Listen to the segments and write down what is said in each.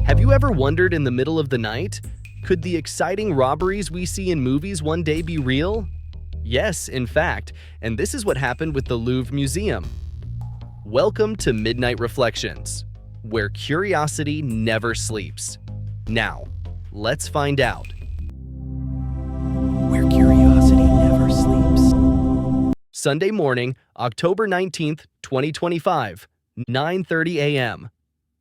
Have you ever wondered in the middle of the night, could the exciting robberies we see in movies one day be real? Yes, in fact, and this is what happened with the Louvre Museum. Welcome to Midnight Reflections, where curiosity never sleeps. Now, let's find out. Where curiosity never sleeps. Sunday morning, October 19th, 2025, 9:30 a.m.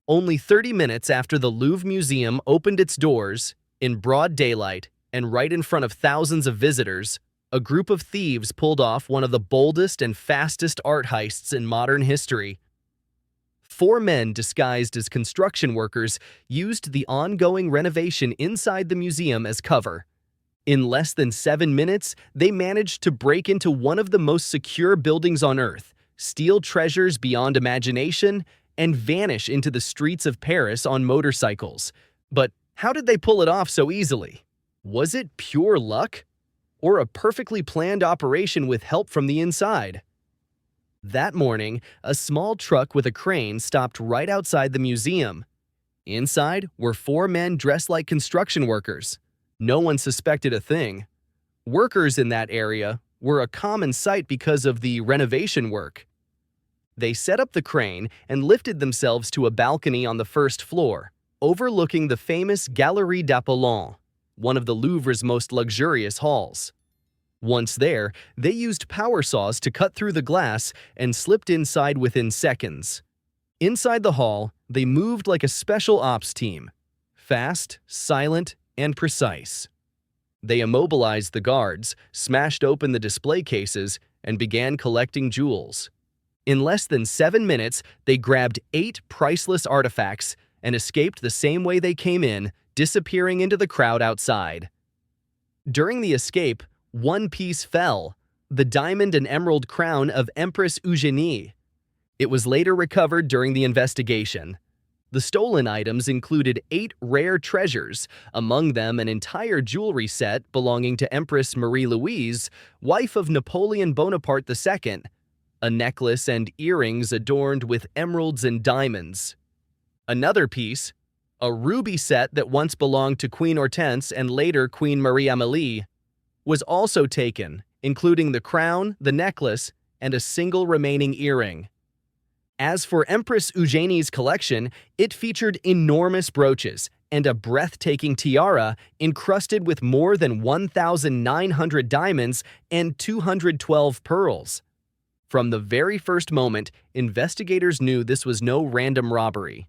Only 30 minutes after the Louvre Museum opened its doors, in broad daylight and right in front of thousands of visitors, a group of thieves pulled off one of the boldest and fastest art heists in modern history. Four men disguised as construction workers used the ongoing renovation inside the museum as cover. In less than 7 minutes, they managed to break into one of the most secure buildings on Earth, steal treasures beyond imagination, and vanish into the streets of Paris on motorcycles. But how did they pull it off so easily? Was it pure luck? Or a perfectly planned operation with help from the inside? That morning, a small truck with a crane stopped right outside the museum. Inside were four men dressed like construction workers. No one suspected a thing. Workers in that area were a common sight because of the renovation work. They set up the crane and lifted themselves to a balcony on the first floor, overlooking the famous Galerie d'Apollon, one of the Louvre's most luxurious halls. Once there, they used power saws to cut through the glass and slipped inside within seconds. Inside the hall, they moved like a special ops team, fast, silent, and precise. They immobilized the guards, smashed open the display cases, and began collecting jewels. In less than 7 minutes, they grabbed 8 priceless artifacts and escaped the same way they came in, disappearing into the crowd outside. During the escape, one piece fell, the diamond and emerald crown of Empress Eugenie. It was later recovered during the investigation. The stolen items included 8 rare treasures, among them an entire jewelry set belonging to Empress Marie-Louise, wife of Napoleon Bonaparte II, a necklace and earrings adorned with emeralds and diamonds. Another piece, a ruby set that once belonged to Queen Hortense and later Queen Marie-Amelie, was also taken, including the crown, the necklace, and a single remaining earring. As for Empress Eugenie's collection, it featured enormous brooches and a breathtaking tiara encrusted with more than 1,900 diamonds and 212 pearls. From the very first moment, investigators knew this was no random robbery.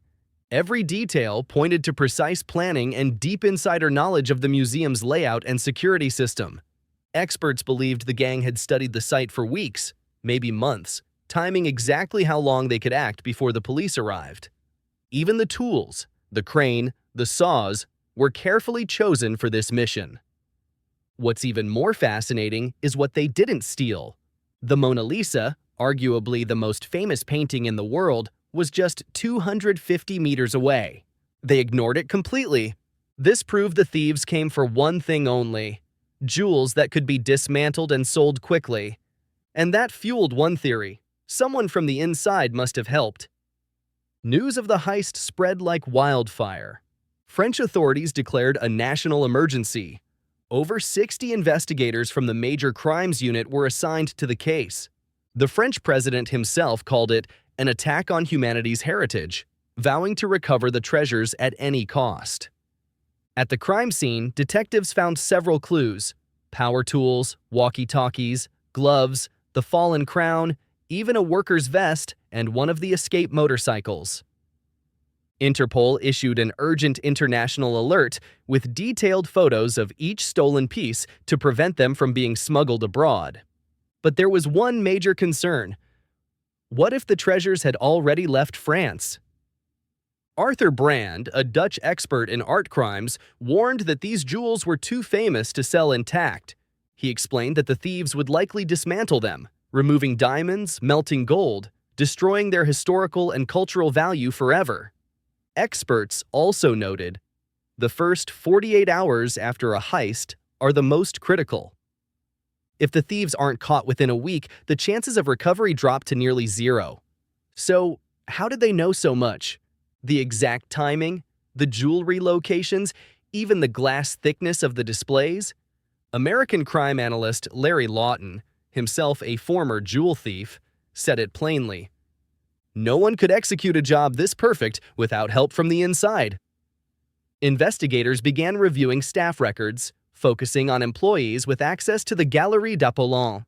Every detail pointed to precise planning and deep insider knowledge of the museum's layout and security system. Experts believed the gang had studied the site for weeks, maybe months, timing exactly how long they could act before the police arrived. Even the tools, the crane, the saws, were carefully chosen for this mission. What's even more fascinating is what they didn't steal. The Mona Lisa, arguably the most famous painting in the world, was just 250 meters away. They ignored it completely. This proved the thieves came for one thing only: jewels that could be dismantled and sold quickly. And that fueled one theory: someone from the inside must have helped. News of the heist spread like wildfire. French authorities declared a national emergency. Over 60 investigators from the Major Crimes Unit were assigned to the case. The French president himself called it an attack on humanity's heritage, vowing to recover the treasures at any cost. At the crime scene, detectives found several clues: power tools, walkie-talkies, gloves, the fallen crown, even a worker's vest, and one of the escaped motorcycles. Interpol issued an urgent international alert with detailed photos of each stolen piece to prevent them from being smuggled abroad. But there was one major concern. What if the treasures had already left France? Arthur Brand, a Dutch expert in art crimes, warned that these jewels were too famous to sell intact. He explained that the thieves would likely dismantle them, removing diamonds, melting gold, destroying their historical and cultural value forever. Experts also noted the first 48 hours after a heist are the most critical. If the thieves aren't caught within a week, the chances of recovery drop to nearly zero. So, how did they know so much? The exact timing? The jewelry locations, even the glass thickness of the displays? American crime analyst Larry Lawton, himself a former jewel thief, said it plainly. No one could execute a job this perfect without help from the inside. Investigators began reviewing staff records, focusing on employees with access to the Galerie d'Apollon.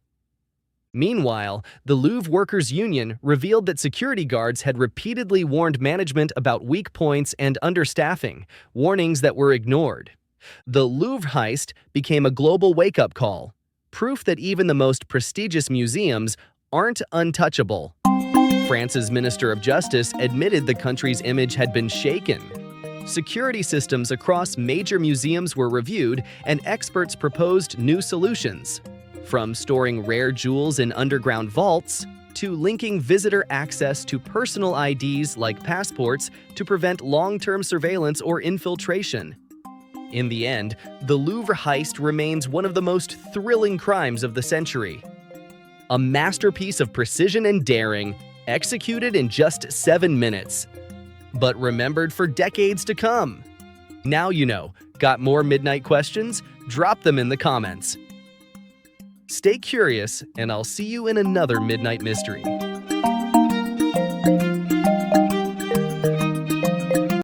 Meanwhile, the Louvre Workers' Union revealed that security guards had repeatedly warned management about weak points and understaffing, warnings that were ignored. The Louvre heist became a global wake-up call, proof that even the most prestigious museums aren't untouchable. France's Minister of Justice admitted the country's image had been shaken. Security systems across major museums were reviewed, and experts proposed new solutions. From storing rare jewels in underground vaults, to linking visitor access to personal IDs like passports to prevent long-term surveillance or infiltration. In the end, the Louvre heist remains one of the most thrilling crimes of the century. A masterpiece of precision and daring, executed in just 7 minutes, but remembered for decades to come. Now you know. Got more midnight questions? Drop them in the comments. Stay curious, and I'll see you in another Midnight Mystery.